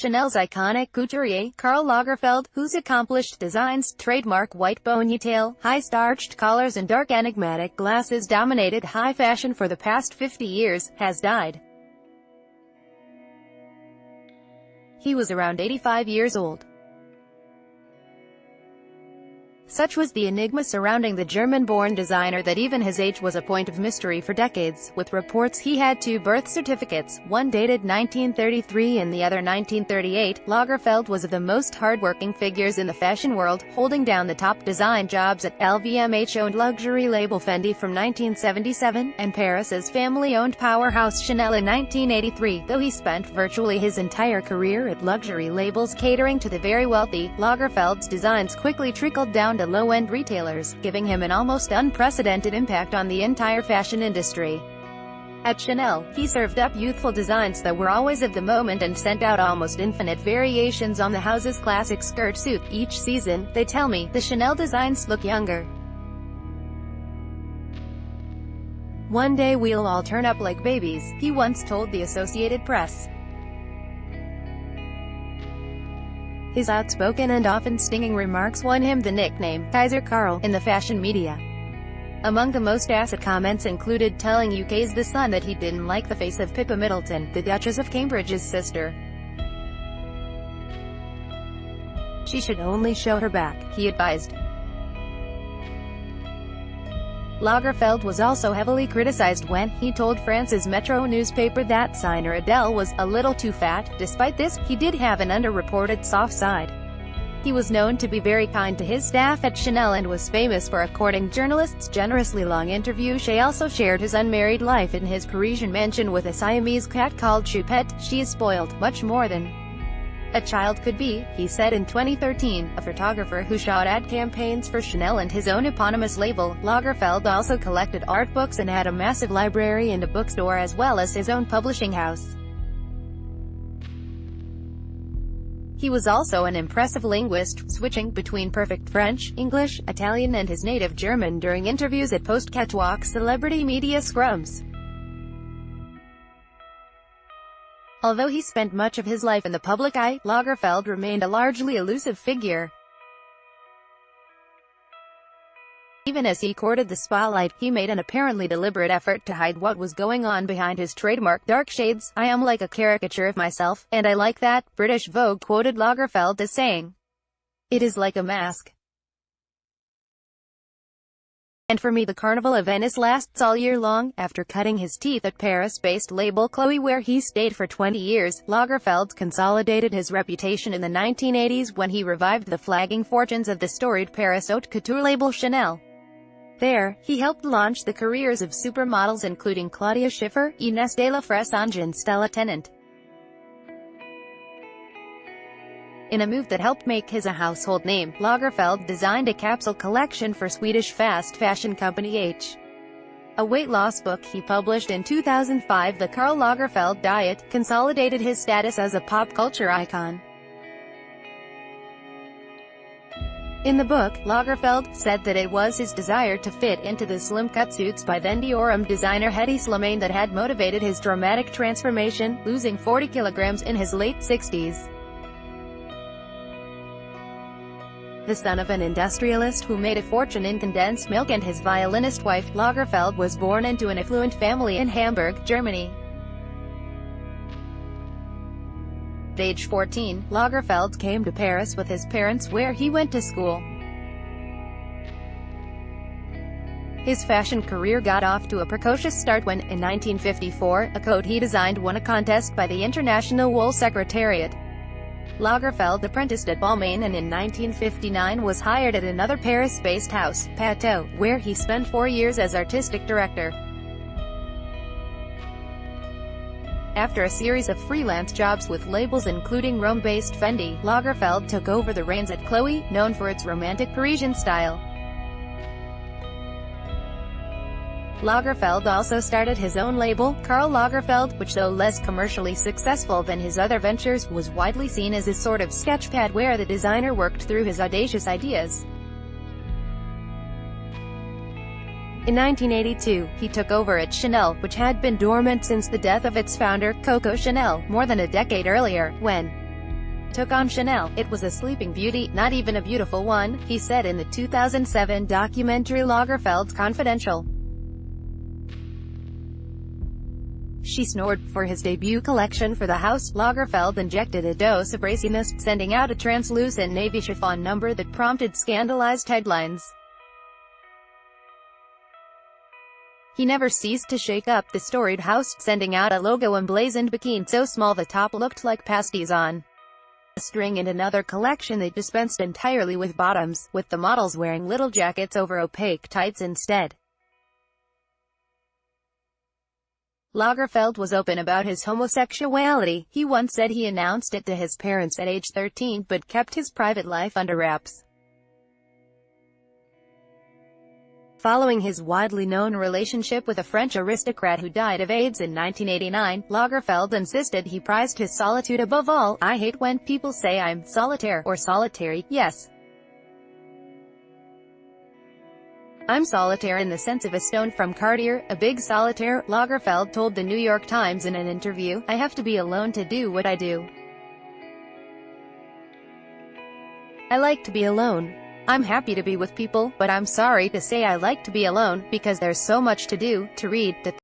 Chanel's iconic couturier, Karl Lagerfeld, whose accomplished designs, trademark white ponytail, high-starched collars and dark enigmatic glasses dominated high fashion for the past 50 years, has died. He was around 85 years old. Such was the enigma surrounding the German-born designer that even his age was a point of mystery for decades, with reports he had two birth certificates, one dated 1933 and the other 1938. Lagerfeld was of the most hard-working figures in the fashion world, holding down the top design jobs at LVMH-owned luxury label Fendi from 1977, and Paris's family-owned powerhouse Chanel in 1983. Though he spent virtually his entire career at luxury labels catering to the very wealthy, Lagerfeld's designs quickly trickled down to low-end retailers, giving him an almost unprecedented impact on the entire fashion industry. At Chanel, he served up youthful designs that were always of the moment and sent out almost infinite variations on the house's classic skirt suit. Each season, they tell me, the Chanel designs look younger. "One day we'll all turn up like babies," he once told the Associated Press. His outspoken and often stinging remarks won him the nickname, Kaiser Karl, in the fashion media. Among the most acid comments included telling UK's The Sun that he didn't like the face of Pippa Middleton, the Duchess of Cambridge's sister. "She should only show her back," he advised. Lagerfeld was also heavily criticized when he told France's Metro newspaper that signer Adele was a little too fat. Despite this, he did have an underreported soft side. He was known to be very kind to his staff at Chanel and was famous for according journalists generously long interviews. He also shared his unmarried life in his Parisian mansion with a Siamese cat called Choupette. "She is spoiled, much more than a child could be," he said in 2013. A photographer who shot ad campaigns for Chanel and his own eponymous label, Lagerfeld also collected art books and had a massive library and a bookstore as well as his own publishing house. He was also an impressive linguist, switching between perfect French, English, Italian and his native German during interviews at post-catwalk celebrity media scrums. Although he spent much of his life in the public eye, Lagerfeld remained a largely elusive figure. Even as he courted the spotlight, he made an apparently deliberate effort to hide what was going on behind his trademark dark shades. "I am like a caricature of myself, and I like that," British Vogue quoted Lagerfeld as saying. "It is like a mask. And for me the Carnival of Venice lasts all year long." After cutting his teeth at Paris-based label Chloé where he stayed for 20 years, Lagerfeld consolidated his reputation in the 1980s when he revived the flagging fortunes of the storied Paris haute couture label Chanel. There, he helped launch the careers of supermodels including Claudia Schiffer, Inès de la Fressange and Stella Tennant. In a move that helped make his a household name, Lagerfeld designed a capsule collection for Swedish fast fashion company H. A weight loss book he published in 2005, The Karl Lagerfeld Diet, consolidated his status as a pop culture icon. In the book, Lagerfeld said that it was his desire to fit into the slim-cut suits by then Dior designer Hedi Slimane that had motivated his dramatic transformation, losing 40 kilograms in his late 60s. The son of an industrialist who made a fortune in condensed milk and his violinist wife, Lagerfeld was born into an affluent family in Hamburg, Germany. At age 14, Lagerfeld came to Paris with his parents where he went to school. His fashion career got off to a precocious start when, in 1954, a coat he designed won a contest by the International Wool Secretariat. Lagerfeld apprenticed at Balmain and in 1959 was hired at another Paris-based house, Pateau, where he spent 4 years as artistic director. After a series of freelance jobs with labels including Rome-based Fendi, Lagerfeld took over the reins at Chloé, known for its romantic Parisian style. Lagerfeld also started his own label, Karl Lagerfeld, which though less commercially successful than his other ventures, was widely seen as a sort of sketchpad where the designer worked through his audacious ideas. In 1982, he took over at Chanel, which had been dormant since the death of its founder, Coco Chanel, more than a decade earlier, when took on Chanel. It was a sleeping beauty, not even a beautiful one, he said in the 2007 documentary Lagerfeld Confidential. She snored. For his debut collection for the house, Lagerfeld injected a dose of raciness, sending out a translucent navy chiffon number that prompted scandalized headlines. He never ceased to shake up the storied house, sending out a logo-emblazoned bikini so small the top looked like pasties on a string, and another collection that dispensed entirely with bottoms, with the models wearing little jackets over opaque tights instead. Lagerfeld was open about his homosexuality. He once said he announced it to his parents at age 13 but kept his private life under wraps. Following his widely known relationship with a French aristocrat who died of AIDS in 1989, Lagerfeld insisted he prized his solitude above all. "I hate when people say I'm solitaire, or solitary. Yes, I'm solitaire in the sense of a stone from Cartier, a big solitaire," Lagerfeld told the New York Times in an interview. "I have to be alone to do what I do. I like to be alone. I'm happy to be with people, but I'm sorry to say I like to be alone, because there's so much to do, to read, to